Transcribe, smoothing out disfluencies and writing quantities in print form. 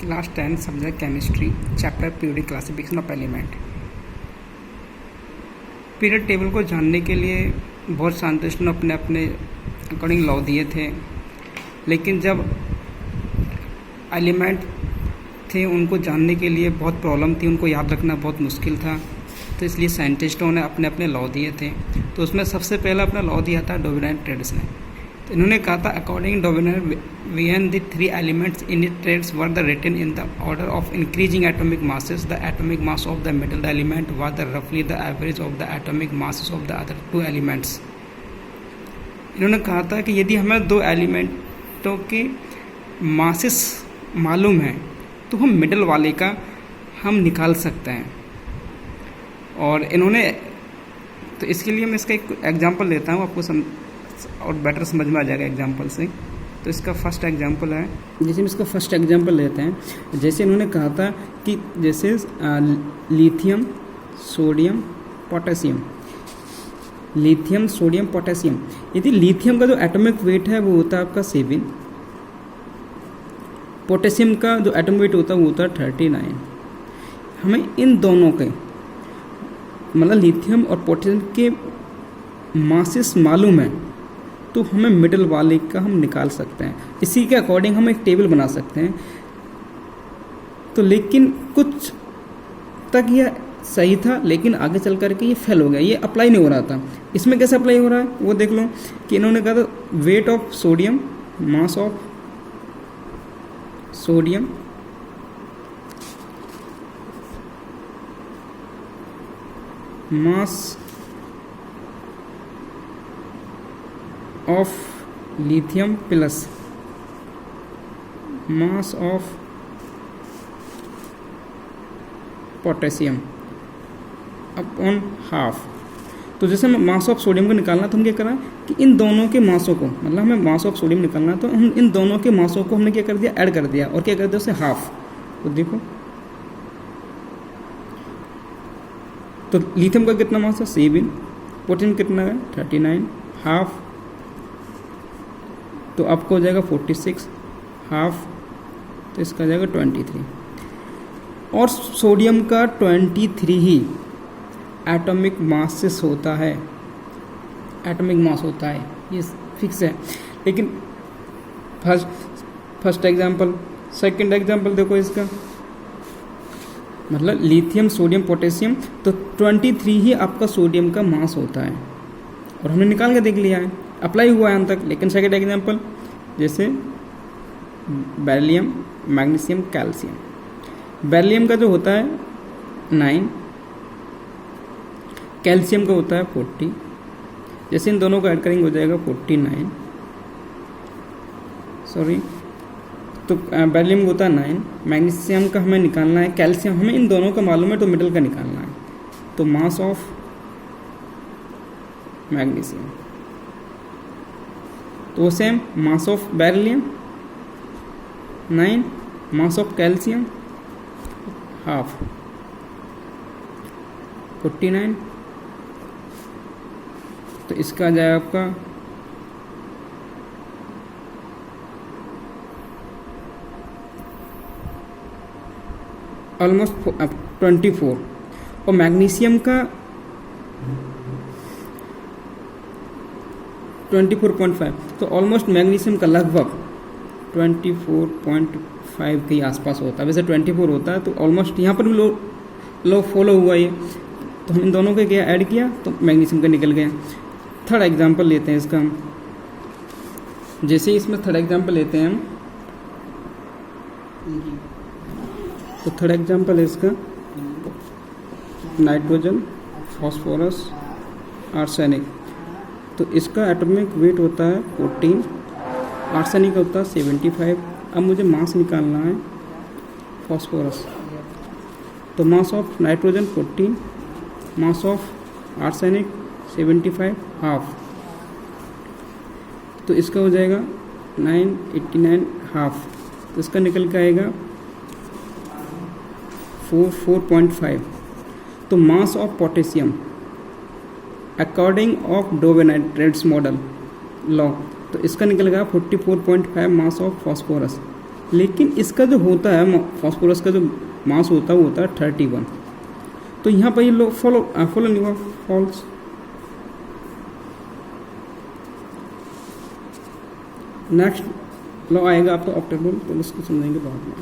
Class 10 subject chemistry chapter periodic classification of element. Period table को जानने के लिए बहुत साइंटिस्ट ने अपने अपने अकॉर्डिंग लॉ दिए थे, लेकिन जब एलिमेंट थे उनको जानने के लिए बहुत प्रॉब्लम थी, उनको याद रखना बहुत मुश्किल था, तो इसलिए साइंटिस्टों ने अपने अपने लॉ दिए थे। तो उसमें सबसे पहला अपना लॉ दिया था डोवेनाइट ट्रेड्स ने। तो इन्होंने कहा था according डोवेनाइट when the three elements in its traits were the written in the order of increasing atomic masses, the atomic mass of the middle element was the roughly the average of the atomic masses of the other two elements। इन्होंने कहा था कि यदि हमें दो एलिमेंटों के masses मालूम है तो हम मिडल वाले का हम निकाल सकते हैं। और इन्होंने तो इसके लिए मैं इसका एक एग्जांपल देता हूँ, आपको और बेटर समझ में आ जाएगा एग्जांपल से। तो इसका फर्स्ट एग्जांपल है, जैसे हम इसका फर्स्ट एग्जांपल लेते हैं, जैसे इन्होंने कहा था कि जैसे lithium sodium potassium, lithium sodium potassium, यदि लिथियम का जो एटॉमिक वेट है वो होता है आपका 7, पोटेशियम का जो एटॉमिक वेट होता है वो होता है 39। हमें इन दोनों के मतलब लिथियम और पोटेशियम के मासेस मालूम है तो हमें मिडल वाले का हम निकाल सकते हैं। इसी के अकॉर्डिंग हम एक टेबल बना सकते हैं। तो लेकिन कुछ तक यह सही था, लेकिन आगे चल करके ये फेल हो गया, ये अप्लाई नहीं हो रहा था। इसमें कैसे अप्लाई हो रहा है वो देख लो कि इन्होंने कहा था weight of sodium, mass of sodium mass of lithium plus mass of potassium upon half। तो जैसे हमें मास ऑफ सोडियम को निकालना तो हम क्या करा कि इन दोनों के मासों को, मतलब हमें मास ऑफ सोडियम निकालना तो हम इन दोनों के मासों को हमने क्या कर दिया, ऐड कर दिया, और क्या कर दिया उसे हाफ। तो देखो तो लिथियम का कितना मास है 7, पोटेशियम कितना है 39, हाफ तो आपको हो जाएगा 46, हाफ तो इसका हो जाएगा 23। और सोडियम का 23 ही एटॉमिक मासेस होता है, एटॉमिक मास होता है, ये फिक्स है। लेकिन फर्स्ट एग्जांपल, सेकंड एग्जांपल देखो इसका, मतलब लिथियम सोडियम पोटेशियम तो 23 ही आपका सोडियम का मास होता है, और हमने निकाल के देख लिया है, अप्लाई हुआ है अंत तक। लेकिन सेकेंड एग्जांपल जैसे बेरिलियम मैग्नीशियम कैल्शियम, बेरिलियम का जो होता है 9, कैल्शियम का होता है 40, जैसे इन दोनों को ऐड करेंगे हो जाएगा 49, सॉरी तो बेरिलियम का होता है 9, मैग्नीशियम का हमें निकालना है, कैल्शियम हमें इन दोनों का मालूम है तो मिडल का निकालना है। तो मास ऑफ मैग्नीशियम तो same mass of beryllium 9, mass of calcium half 49। तो इसका आ जाएगा आपका ऑलमोस्ट 24, और मैग्नीशियम का 24.5, तो ऑलमोस्ट मैग्नीशियम का लगभग 24.5 के आसपास होता है। वैसे 24 होता है, तो ऑलमोस्ट यहाँ पर भी लो फॉलो हुआ ये। तो हम इन दोनों के क्या ऐड किया तो मैग्नीशियम का निकल गया। थर्ड एग्जांपल लेते हैं इसका हम, जैसे इसमें थर्ड एग्जांपल लेते हैं हम, तो थर्ड एग्जांपल है इसका नाइट्रोजन फॉस्फोरस आर्सेनिक। तो इसका एटॉमिक वेट होता है 14, आर्सेनिक का होता है 75। अब मुझे मास निकालना है फॉस्फोरस, तो mass of nitrogen 14, mass of arsenic 75, half तो इसका हो जाएगा 989 हाफ। तो इसका निकल के आएगा 4.5। तो mass of potassium according of डोवेनाइट ट्रेड्स मॉडल लॉ, तो इसका निकल गया 44.5 मास ऑफ फॉस्फोरस। लेकिन इसका जो होता है फास्फोरस का जो मास होता है वो होता है 31। तो यहाँ पर ये लो फॉलो नहीं हुआ, फॉल्स। नेक्स्ट लॉ आएगा आपका ऑक्टेट रूल, तो उसको समझेंगे बाद में।